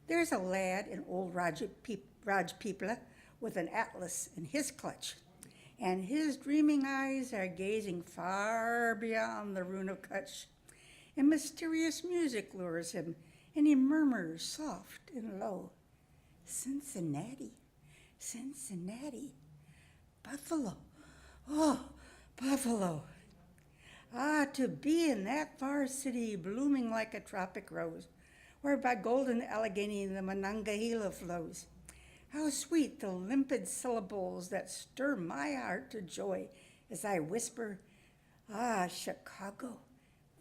There's a lad in old Raj Pipla with an atlas in his clutch, and his dreaming eyes are gazing far beyond the ruin of Kutch. And mysterious music lures him, and he murmurs soft and low, Cincinnati, Cincinnati, Buffalo, oh, Buffalo. Ah, to be in that far city blooming like a tropic rose, where by golden Allegheny the Monongahela flows. How sweet the limpid syllables that stir my heart to joy as I whisper, ah, Chicago,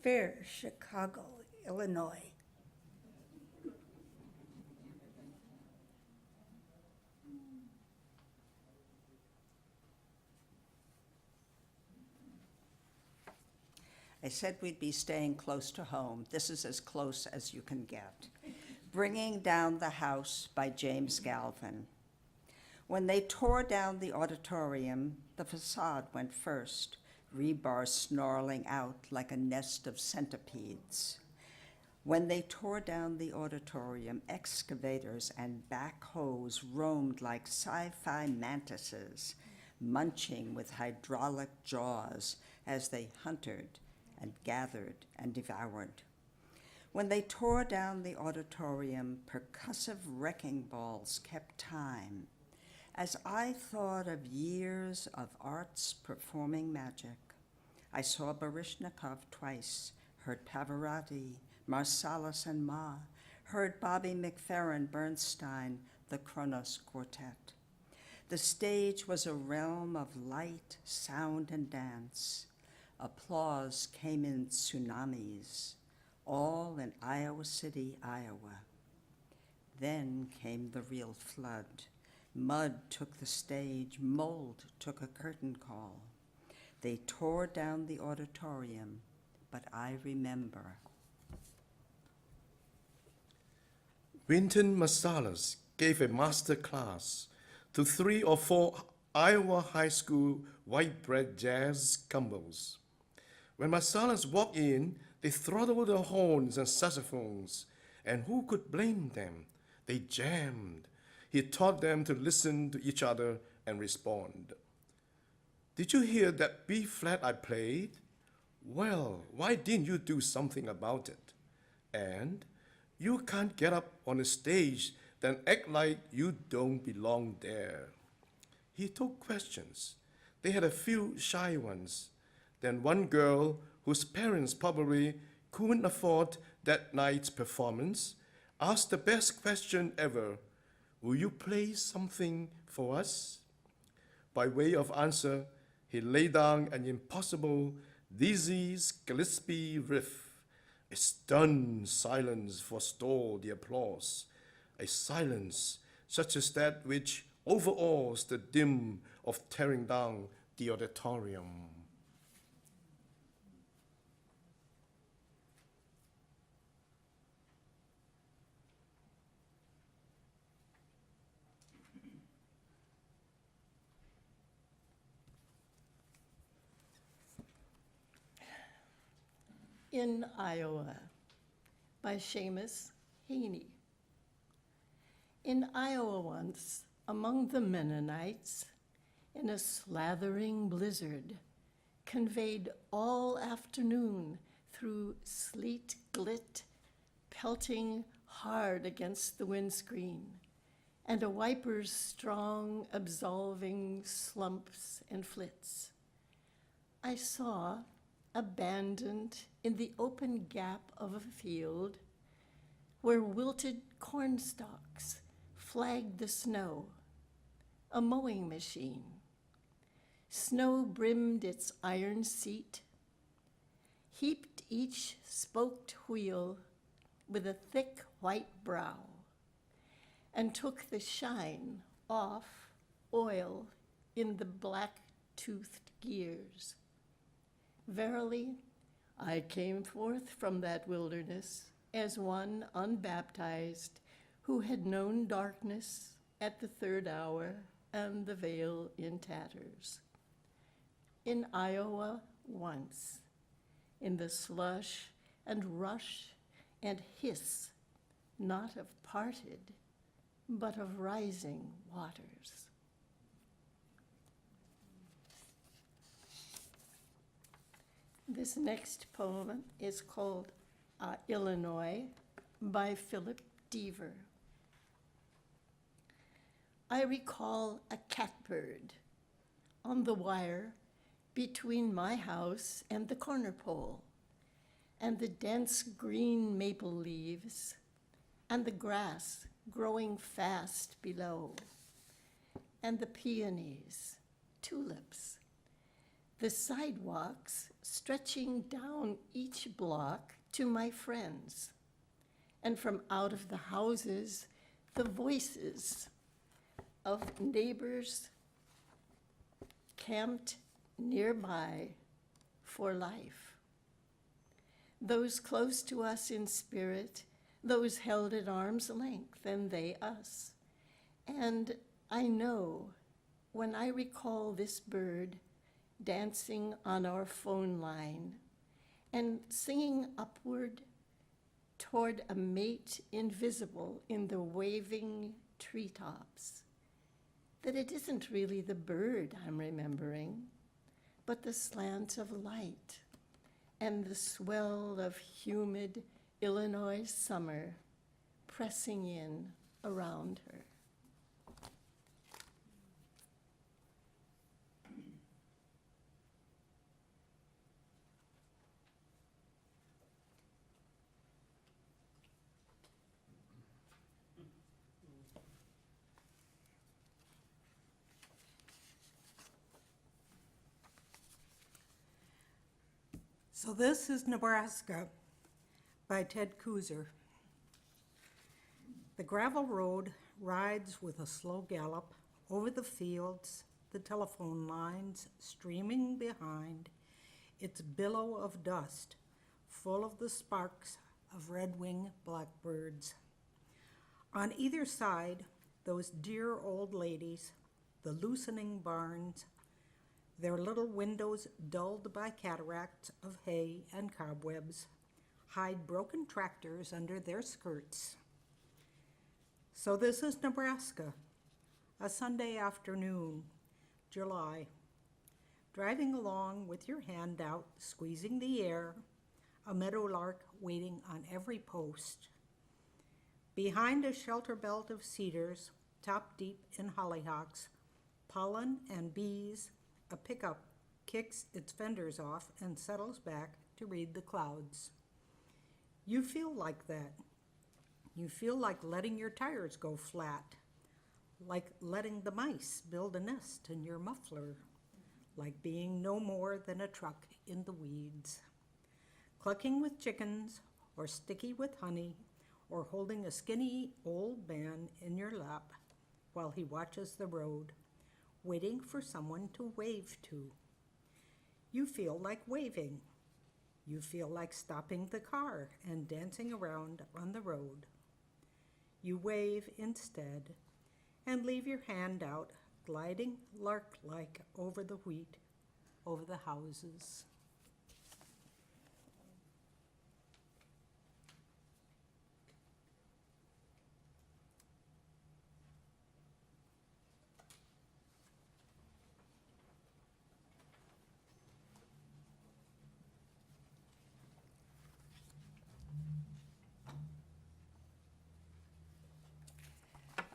fair Chicago, Illinois. I said we'd be staying close to home. This is as close as you can get. Bringing Down the House by James Galvin. When they tore down the auditorium, the facade went first, rebar snarling out like a nest of centipedes. When they tore down the auditorium, excavators and backhoes roamed like sci-fi mantises, munching with hydraulic jaws as they hunted and gathered and devoured. When they tore down the auditorium, percussive wrecking balls kept time. As I thought of years of arts performing magic, I saw Baryshnikov twice, heard Pavarotti, Marsalis and Ma, heard Bobby McFerrin Bernstein, the Kronos Quartet. The stage was a realm of light, sound, and dance. Applause came in tsunamis, all in Iowa City, Iowa. Then came the real flood. Mud took the stage, mold took a curtain call. They tore down the auditorium, but I remember. Wynton Marsalis gave a master class to 3 or 4 Iowa high school white bread jazz combos. When Marsalis walked in, they throttled the horns and saxophones, and who could blame them? They jammed. He taught them to listen to each other and respond. Did you hear that B flat I played? Well, why didn't you do something about it? And you can't get up on a stage then act like you don't belong there. He took questions. They had a few shy ones. Then one girl, whose parents probably couldn't afford that night's performance, asked the best question ever. Will you play something for us? By way of answer, he laid down an impossible Dizzy Gillespie riff. A stunned silence forestalled the applause, a silence such as that which overawes the dim of tearing down the auditorium. In Iowa by Seamus Heaney. In Iowa once, among the Mennonites, in a slathering blizzard, conveyed all afternoon through sleet glit, pelting hard against the windscreen, and a wiper's strong, absolving slumps and flits. I saw, abandoned in the open gap of a field where wilted corn stalks flagged the snow, a mowing machine. Snow brimmed its iron seat, heaped each spoked wheel with a thick white brow, and took the shine off oil in the black-toothed gears. Verily, I came forth from that wilderness as one unbaptized who had known darkness at the third hour and the veil in tatters. In Iowa once, in the slush and rush and hiss not of parted, but of rising waters. This next poem is called Illinois by Philip Deaver. I recall a catbird on the wire between my house and the corner pole, and the dense green maple leaves, and the grass growing fast below, and the peonies, tulips, the sidewalks stretching down each block to my friends, and from out of the houses, the voices of neighbors camped nearby for life. Those close to us in spirit, those held at arm's length, and they us. And I know when I recall this bird dancing on our phone line and singing upward toward a mate invisible in the waving treetops, that it isn't really the bird I'm remembering, but the slant of light and the swell of humid Illinois summer pressing in around her. So this is Nebraska by Ted Kuzer. The gravel road rides with a slow gallop over the fields, the telephone lines streaming behind, its billow of dust full of the sparks of red-winged blackbirds. On either side, those dear old ladies, the loosening barns, their little windows dulled by cataracts of hay and cobwebs, hide broken tractors under their skirts. So this is Nebraska, a Sunday afternoon, July. Driving along with your hand out, squeezing the air, a meadowlark waiting on every post. Behind a shelter belt of cedars, top deep in hollyhocks, pollen and bees, a pickup kicks its fenders off and settles back to read the clouds. You feel like that. You feel like letting your tires go flat, like letting the mice build a nest in your muffler, like being no more than a truck in the weeds. Clucking with chickens, or sticky with honey, or holding a skinny old man in your lap while he watches the road, waiting for someone to wave to. You feel like waving. You feel like stopping the car and dancing around on the road. You wave instead and leave your hand out, gliding lark-like over the wheat, over the houses.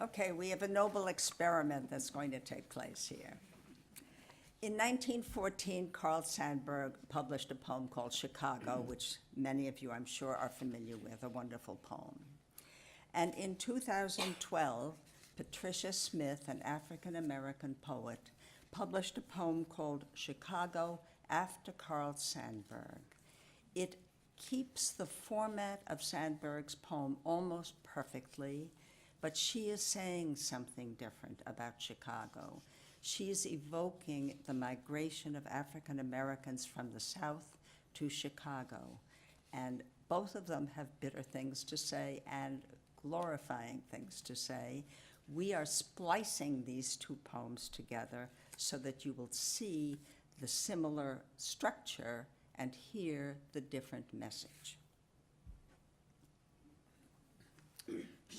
Okay, we have a noble experiment that's going to take place here. In 1914, Carl Sandburg published a poem called Chicago, which many of you, I'm sure, are familiar with, a wonderful poem. And in 2012, Patricia Smith, an African-American poet, published a poem called Chicago after Carl Sandburg. It keeps the format of Sandburg's poem almost perfectly, but she is saying something different about Chicago. She is evoking the migration of African Americans from the South to Chicago. And both of them have bitter things to say and glorifying things to say. We are splicing these two poems together so that you will see the similar structure and hear the different message.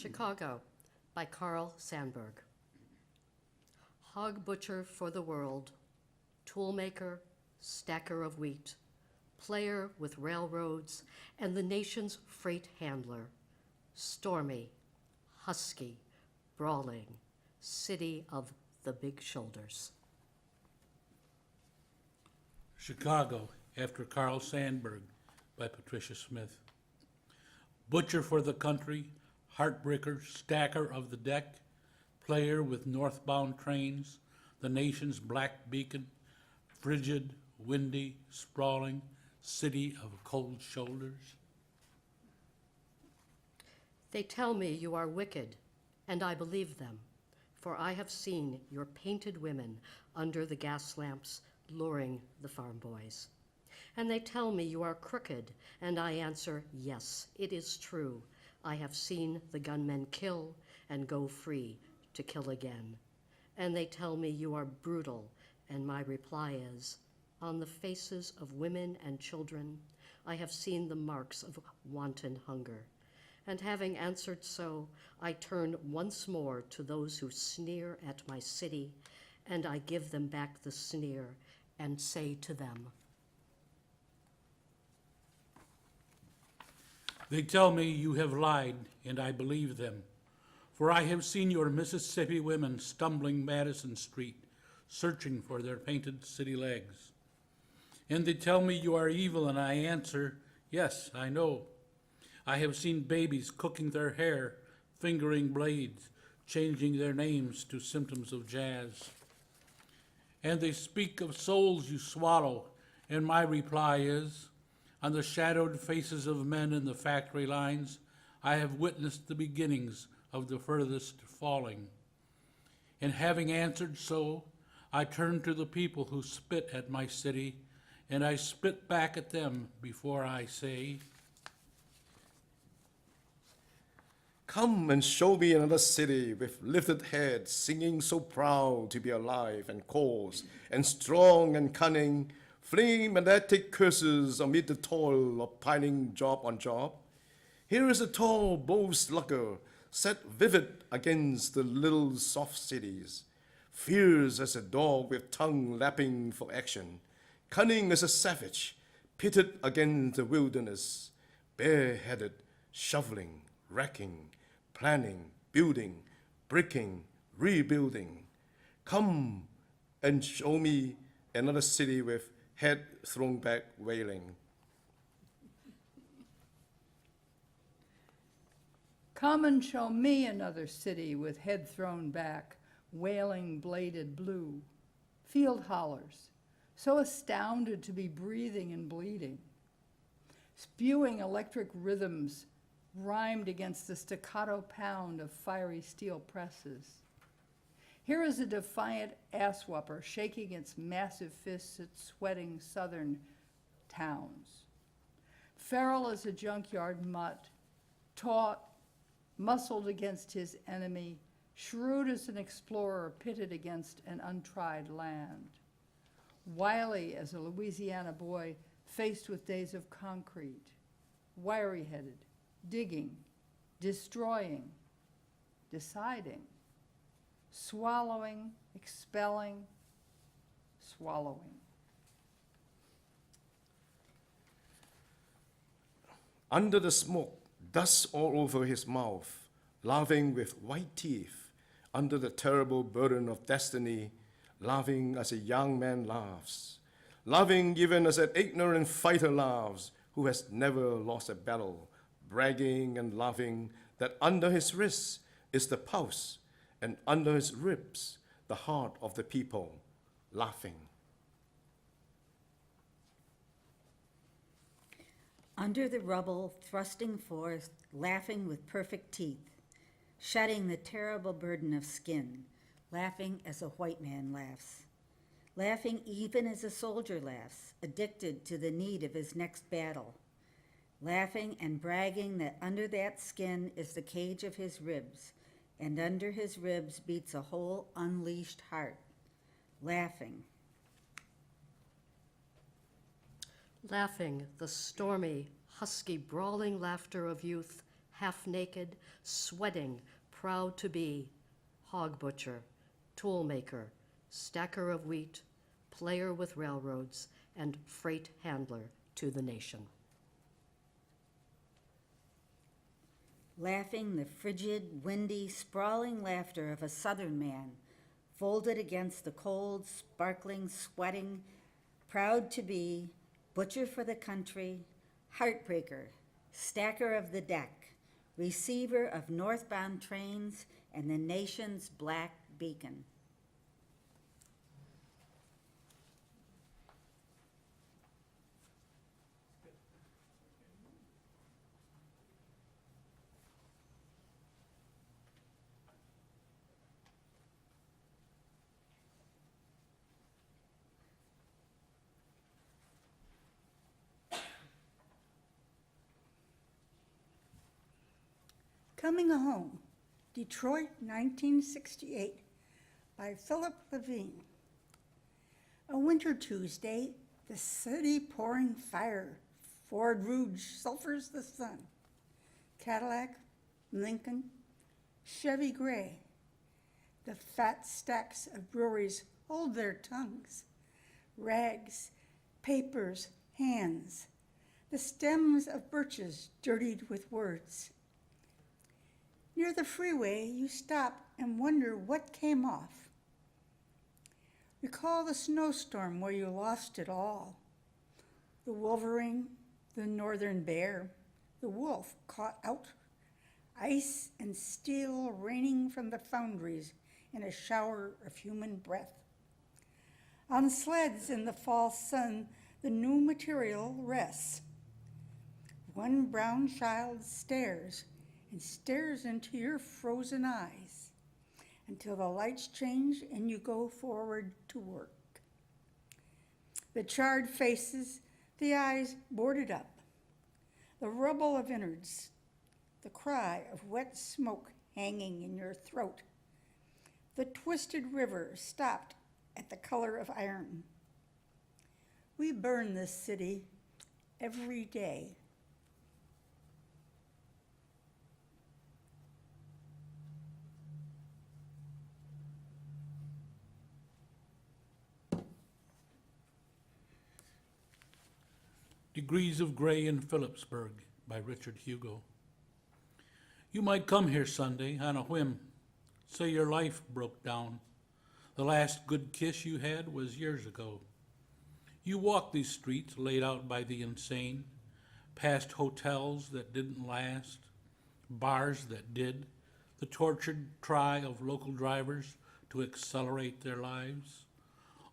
Chicago by Carl Sandburg. Hog butcher for the world, toolmaker, stacker of wheat, player with railroads, and the nation's freight handler, stormy, husky, brawling, city of the big shoulders. Chicago, after Carl Sandburg by Patricia Smith. Butcher for the country, heartbreaker, stacker of the deck, player with northbound trains, the nation's black beacon, frigid, windy, sprawling, city of cold shoulders. They tell me you are wicked, and I believe them, for I have seen your painted women under the gas lamps luring the farm boys. And they tell me you are crooked, and I answer, yes, it is true. I have seen the gunmen kill and go free to kill again. And they tell me you are brutal, and my reply is, on the faces of women and children, I have seen the marks of wanton hunger. And having answered so, I turn once more to those who sneer at my city, and I give them back the sneer and say to them, They tell me you have lied, and I believe them, for I have seen your Mississippi women stumbling Madison Street, searching for their painted city legs. And they tell me you are evil, and I answer, yes, I know. I have seen babies cooking their hair, fingering blades, changing their names to symptoms of jazz. And they speak of souls you swallow, and my reply is, on the shadowed faces of men in the factory lines, I have witnessed the beginnings of the furthest falling. And having answered so, I turn to the people who spit at my city, and I spit back at them before I say, Come and show me another city with lifted heads, singing so proud to be alive and coarse and strong and cunning, flinging magnetic curses amid the toil of piling job on job. Here is a tall, bold slugger, set vivid against the little soft cities, fierce as a dog with tongue lapping for action, cunning as a savage, pitted against the wilderness, bareheaded, shoveling, wrecking, planning, building, bricking, rebuilding. Come and show me another city with head thrown back wailing. Come and show me another city with head thrown back, wailing bladed blue, field hollers, so astounded to be breathing and bleeding, spewing electric rhythms rhymed against the staccato pound of fiery steel presses. Here is a defiant ass-whopper shaking its massive fists at sweating southern towns. Feral as a junkyard mutt, taut, muscled against his enemy, shrewd as an explorer pitted against an untried land. Wily as a Louisiana boy faced with days of concrete, wiry-headed, digging, destroying, deciding, swallowing, expelling, swallowing. Under the smoke, dust all over his mouth, laughing with white teeth, under the terrible burden of destiny, laughing as a young man laughs, laughing even as an ignorant fighter laughs who has never lost a battle, bragging and laughing that under his wrists is the pulse, and under his ribs the heart of the people, laughing. Under the rubble, thrusting forth, laughing with perfect teeth, shedding the terrible burden of skin, laughing as a white man laughs, laughing even as a soldier laughs, addicted to the need of his next battle, laughing and bragging that under that skin is the cage of his ribs, and under his ribs beats a whole unleashed heart, laughing. laughing the stormy, husky, brawling laughter of youth half naked, sweating, proud to be hog butcher, tool maker, stacker of wheat, player with railroads, and freight handler to the nation. Laughing the frigid, windy, sprawling laughter of a Southern man, folded against the cold, sparkling, sweating, proud to be, butcher for the country, heartbreaker, stacker of the deck, receiver of northbound trains and the nation's black beacon. Coming Home, Detroit, 1968, by Philip Levine. A winter Tuesday, the city pouring fire. Ford Rouge sulfurs the sun. Cadillac, Lincoln, Chevy Gray. The fat stacks of breweries hold their tongues. Rags, papers, hands. The stems of birches dirtied with words. Near the freeway, you stop and wonder what came off. Recall the snowstorm where you lost it all. The wolverine, the northern bear, the wolf caught out. Ice and steel raining from the foundries in a shower of human breath. On sleds in the fall sun, the new material rests. One brown child stares and stares into your frozen eyes until the lights change and you go forward to work. The charred faces, the eyes boarded up, the rubble of innards, the cry of wet smoke hanging in your throat. The twisted river stopped at the color of iron. We burn this city every day. Degrees of Gray in Phillipsburg by Richard Hugo. You might come here Sunday on a whim, say your life broke down. The last good kiss you had was years ago. You walk these streets laid out by the insane, past hotels that didn't last, bars that did, the tortured try of local drivers to accelerate their lives.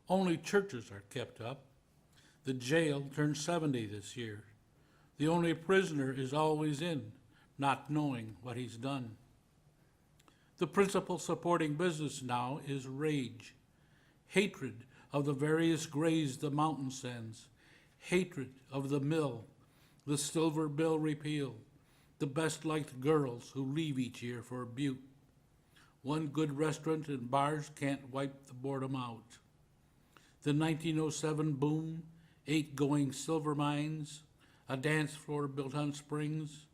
Only churches are kept up. The jail turned 70 this year. The only prisoner is always in, not knowing what he's done. The principal supporting business now is rage, hatred of the various grays the mountain sends, hatred of the mill, the silver bill repeal, the best-liked girls who leave each year for Butte. One good restaurant and bars can't wipe the boredom out. The 1907 boom, 8 going silver mines, a dance floor built on springs.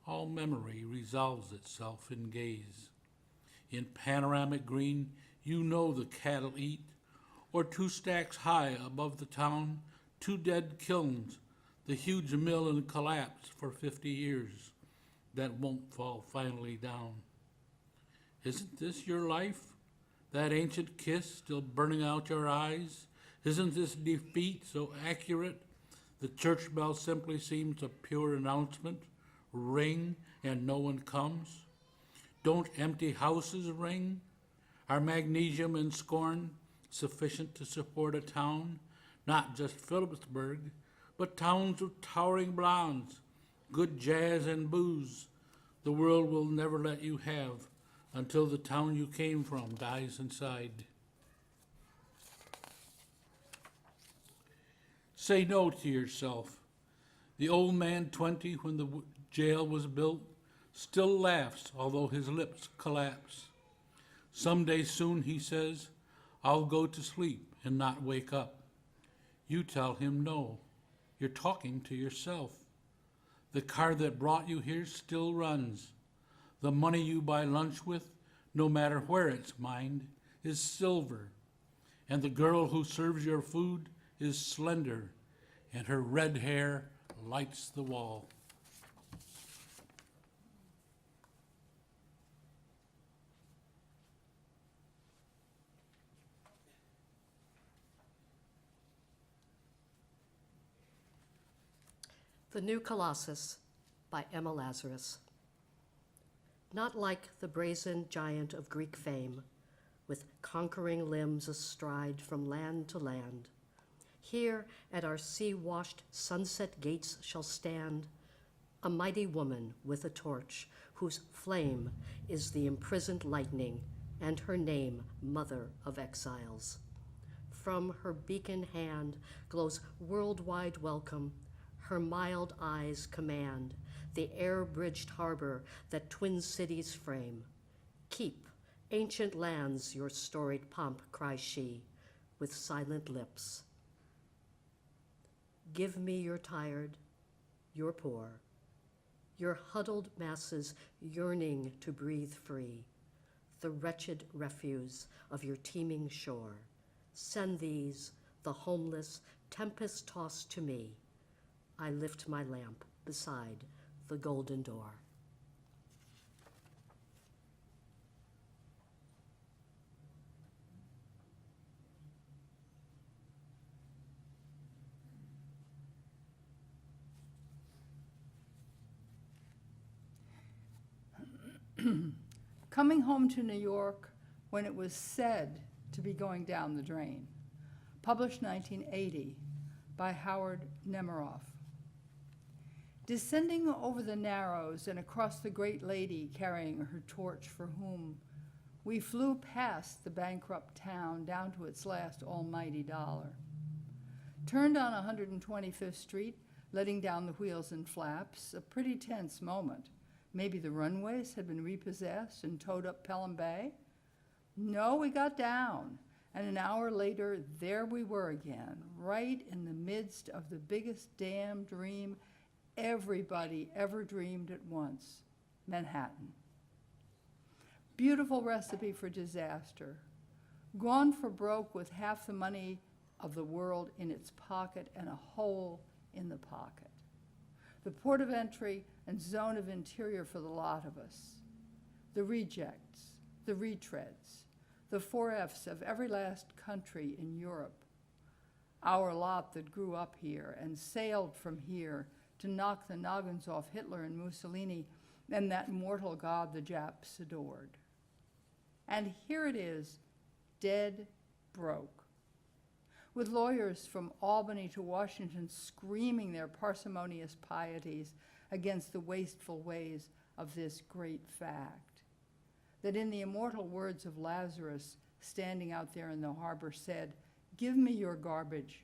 All memory resolves itself in gaze. In panoramic green, you know the cattle eat, or 2 stacks high above the town, 2 dead kilns, the huge mill in collapse for 50 years that won't fall finally down. Isn't this your life? That ancient kiss still burning out your eyes? Isn't this defeat so accurate? The church bell simply seems a pure announcement. Ring and no one comes. Don't empty houses ring? Are magnesium and scorn sufficient to support a town? Not just Phillipsburg, but towns of towering blondes, good jazz and booze. The world will never let you have until the town you came from dies inside. Say no to yourself. The old man 20 when the jail was built still laughs although his lips collapse. Someday soon, he says, I'll go to sleep and not wake up. You tell him no. You're talking to yourself. The car that brought you here still runs. The money you buy lunch with, no matter where it's mined, is silver. And the girl who serves your food is slender, and her red hair lights the wall. The New Colossus by Emma Lazarus. Not like the brazen giant of Greek fame, with conquering limbs astride from land to land. Here at our sea-washed sunset gates shall stand a mighty woman with a torch, whose flame is the imprisoned lightning, and her name Mother of Exiles. From her beacon hand glows worldwide welcome. Her mild eyes command the air-bridged harbor that twin cities frame. Keep, ancient lands, your storied pomp, cries she, with silent lips. Give me your tired, your poor, your huddled masses yearning to breathe free, the wretched refuse of your teeming shore. Send these, the homeless, tempest-tossed to me. I lift my lamp beside the golden door. Coming home to New York when it was said to be going down the drain. Published 1980 by Howard Nemiroff. Descending over the Narrows and across the great lady carrying her torch for whom, we flew past the bankrupt town down to its last almighty dollar. Turned on 125th Street, letting down the wheels and flaps, a pretty tense moment. Maybe the runways had been repossessed and towed up Pelham Bay? No, we got down, and an hour later, there we were again, right in the midst of the biggest damn dream everybody ever dreamed at once, Manhattan. Beautiful recipe for disaster. Gone for broke with half the money of the world in its pocket and a hole in the pocket. The port of entry and zone of interior for the lot of us. The rejects, the retreads, the 4Fs of every last country in Europe. Our lot that grew up here and sailed from here to knock the noggins off Hitler and Mussolini and that mortal god the Japs adored. And here it is, dead broke, with lawyers from Albany to Washington screaming their parsimonious pieties against the wasteful ways of this great fact, that in the immortal words of Lazarus standing out there in the harbor said, "Give me your garbage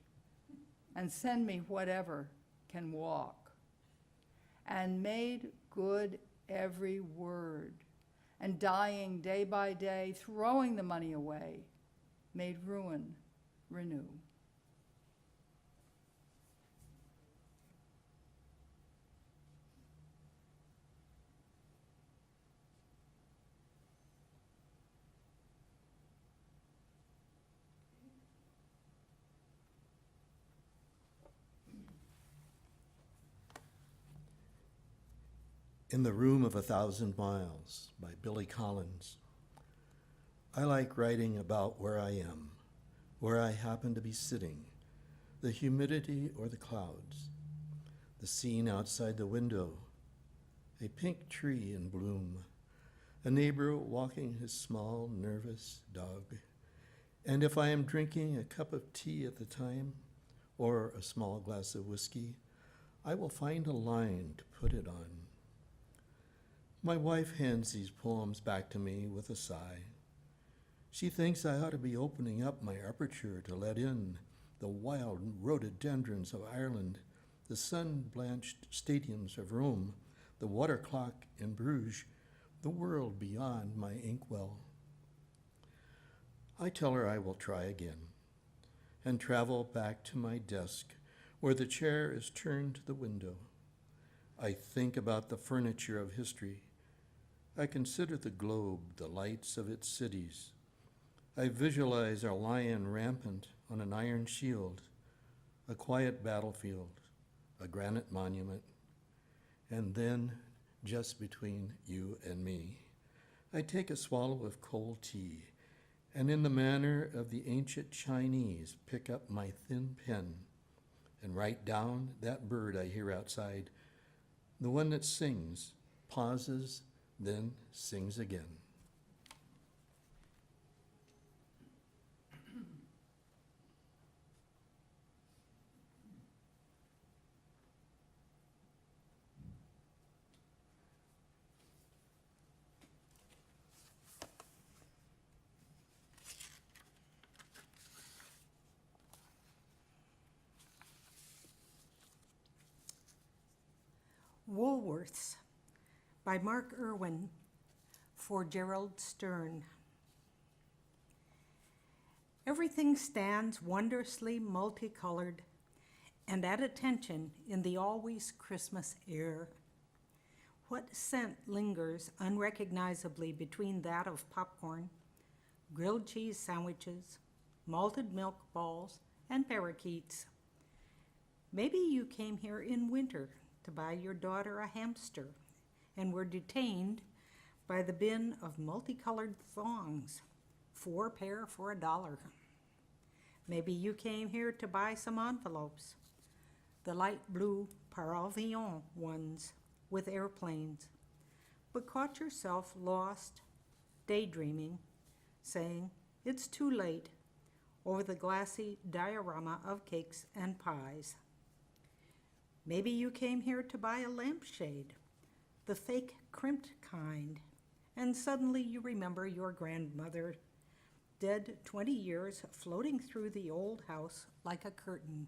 and send me whatever can walk," and made good every word, and dying day by day, throwing the money away, made ruin renew. In the Room of 1,000 Miles by Billy Collins. I like writing about where I am, where I happen to be sitting, the humidity or the clouds, the scene outside the window, a pink tree in bloom, a neighbor walking his small, nervous dog, and if I am drinking a cup of tea at the time, or a small glass of whiskey, I will find a line to put it on. My wife hands these poems back to me with a sigh. She thinks I ought to be opening up my aperture to let in the wild rhododendrons of Ireland, the sun-blanched stadiums of Rome, the water clock in Bruges, the world beyond my inkwell. I tell her I will try again and travel back to my desk where the chair is turned to the window. I think about the furniture of history. I consider the globe, the lights of its cities. I visualize our lion rampant on an iron shield, a quiet battlefield, a granite monument, and then, just between you and me, I take a swallow of cold tea, and in the manner of the ancient Chinese, pick up my thin pen and write down that bird I hear outside, the one that sings, pauses, then sings again. Woolworths by Mark Irwin for Gerald Stern. Everything stands wondrously multicolored and at attention in the always Christmas air. What scent lingers unrecognizably between that of popcorn, grilled cheese sandwiches, malted milk balls, and parakeets? Maybe you came here in winter to buy your daughter a hamster and were detained by the bin of multicolored thongs, 4 pair for $1. Maybe you came here to buy some envelopes, the light blue par avion ones with airplanes, but caught yourself lost, daydreaming, saying, "It's too late," over the glassy diorama of cakes and pies. Maybe you came here to buy a lampshade, the fake crimped kind, and suddenly you remember your grandmother, dead 20 years, floating through the old house like a curtain.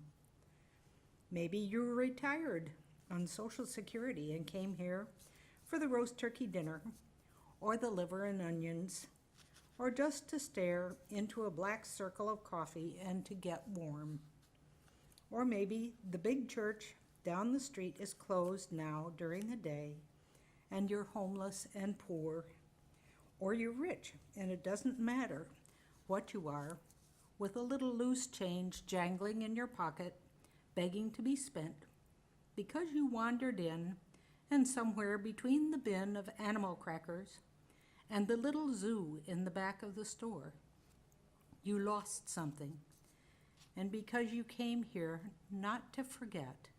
Maybe you were retired on Social Security and came here for the roast turkey dinner, or the liver and onions, or just to stare into a black circle of coffee and to get warm. Or maybe the big church down the street is closed now during the day, and you're homeless and poor. Or you're rich, and it doesn't matter what you are, with a little loose change jangling in your pocket, begging to be spent, because you wandered in, and somewhere between the bin of animal crackers and the little zoo in the back of the store, you lost something. And because you came here not to forget,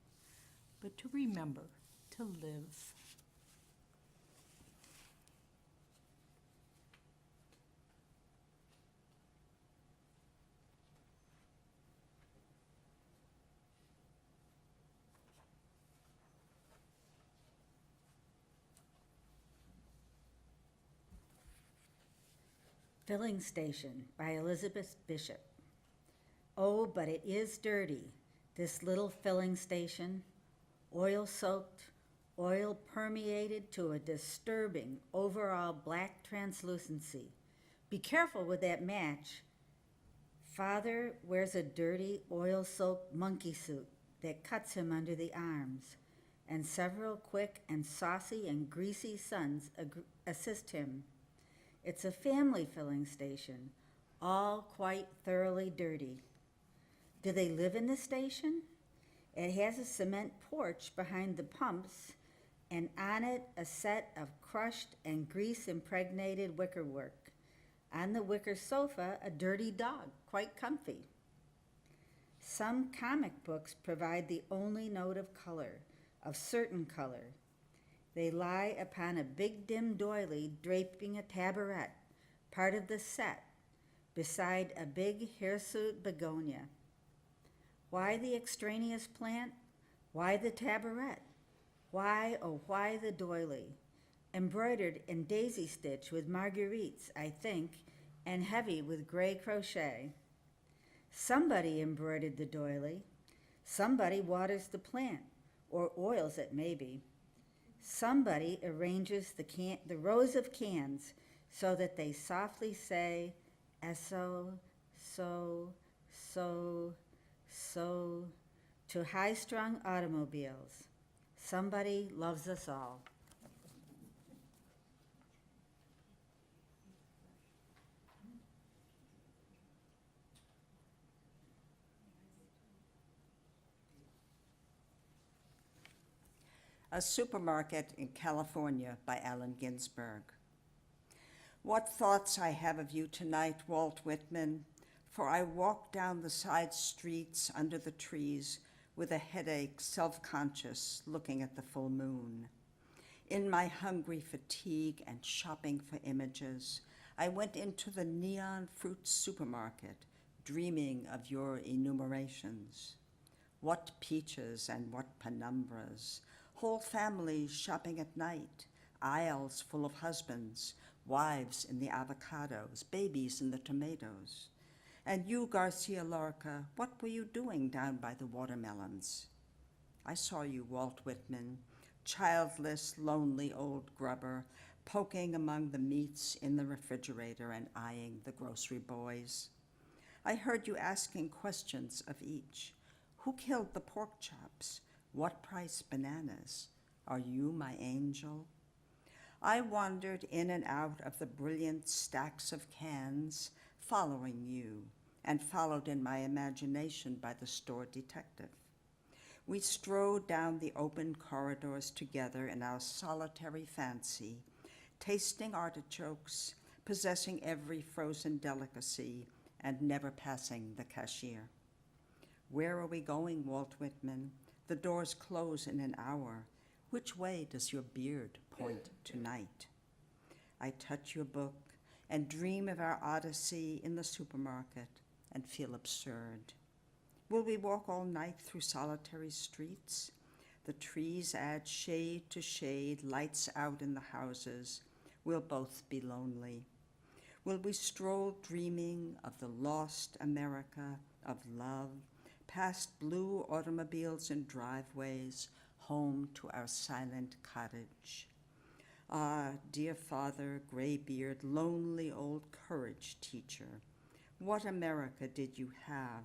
but to remember to live. Filling Station by Elizabeth Bishop. Oh, but it is dirty, this little filling station. Oil-soaked, oil permeated to a disturbing overall black translucency. Be careful with that match. Father wears a dirty, oil-soaked monkey suit that cuts him under the arms, and several quick and saucy and greasy sons assist him. It's a family filling station, all quite thoroughly dirty. Do they live in the station? It has a cement porch behind the pumps, and on it a set of crushed and grease-impregnated wickerwork. On the wicker sofa, a dirty dog, quite comfy. Some comic books provide the only note of color, of certain color. They lie upon a big dim doily draping a tabaret, part of the set, beside a big hirsute begonia. Why the extraneous plant? Why the tabaret? Why, oh, why the doily? Embroidered in daisy stitch with marguerites, I think, and heavy with gray crochet. Somebody embroidered the doily. Somebody waters the plant, or oils it maybe. Somebody arranges the rows of cans so that they softly say, eso, so, to high-strung automobiles. Somebody loves us all. A Supermarket in California by Allen Ginsberg. What thoughts I have of you tonight, Walt Whitman, for I walk down the side streets under the trees with a headache, self-conscious, looking at the full moon. In my hungry fatigue and shopping for images, I went into the neon fruit supermarket, dreaming of your enumerations. What peaches and what penumbras, whole families shopping at night, aisles full of husbands, wives in the avocados, babies in the tomatoes. And you, Garcia Lorca, what were you doing down by the watermelons? I saw you, Walt Whitman, childless, lonely old grubber, poking among the meats in the refrigerator and eyeing the grocery boys. I heard you asking questions of each. Who killed the pork chops? What price bananas? Are you my angel? I wandered in and out of the brilliant stacks of cans, following you, and followed in my imagination by the store detective. We strode down the open corridors together in our solitary fancy, tasting artichokes, possessing every frozen delicacy, and never passing the cashier. Where are we going, Walt Whitman? The doors close in an hour. Which way does your beard point tonight? I touch your book and dream of our odyssey in the supermarket and feel absurd. Will we walk all night through solitary streets? The trees add shade to shade, lights out in the houses. We'll both be lonely. Will we stroll dreaming of the lost America, of love, past blue automobiles and driveways, home to our silent cottage? Ah, dear father, graybeard, lonely old courage teacher, what America did you have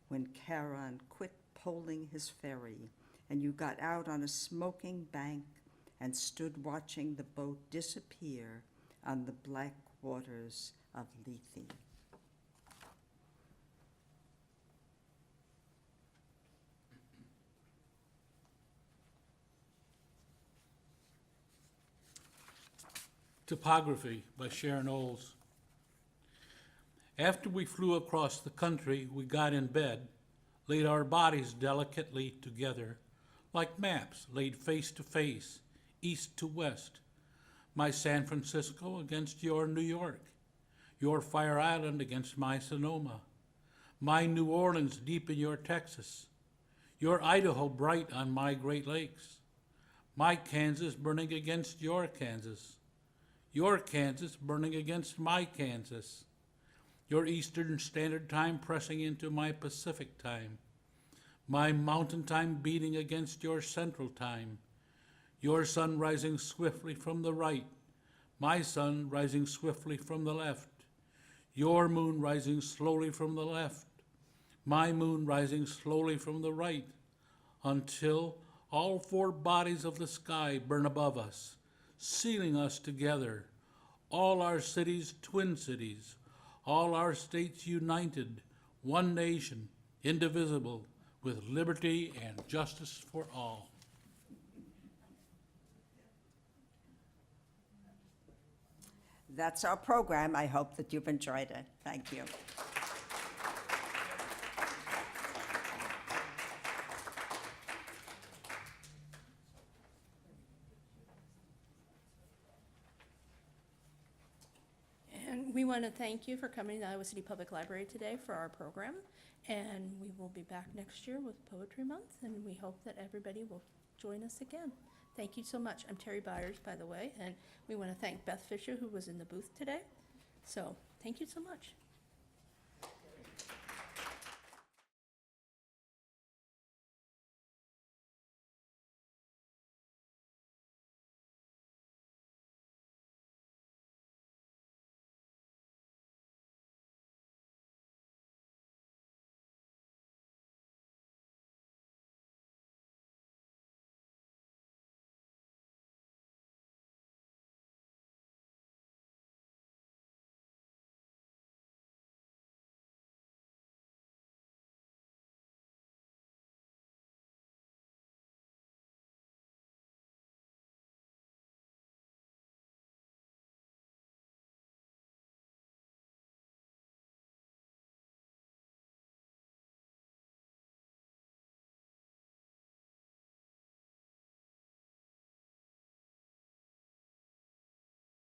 when Charon quit poling his ferry and you got out on a smoking bank and stood watching the boat disappear on the black waters of Lethe? Topography by Sharon Olds. After we flew across the country, we got in bed, laid our bodies delicately together, like maps laid face to face, east to west. My San Francisco against your New York, your Fire Island against my Sonoma, my New Orleans deep in your Texas, your Idaho bright on my Great Lakes, my Kansas burning against your Kansas, your Kansas burning against my Kansas, your Eastern Standard Time pressing into my Pacific Time, my Mountain Time beating against your Central Time, your sun rising swiftly from the right, my sun rising swiftly from the left, your moon rising slowly from the left, my moon rising slowly from the right, until all four bodies of the sky burn above us, sealing us together, all our cities twin cities, all our states united, one nation, indivisible, with liberty and justice for all. That's our program. I hope that you've enjoyed it. Thank you. And we want to thank you for coming to Iowa City Public Library today for our program. And we will be back next year with Poetry Month, and we hope that everybody will join us again. Thank you so much. I'm Terry Byers, by the way, and we want to thank Beth Fisher, who was in the booth today. So thank you so much.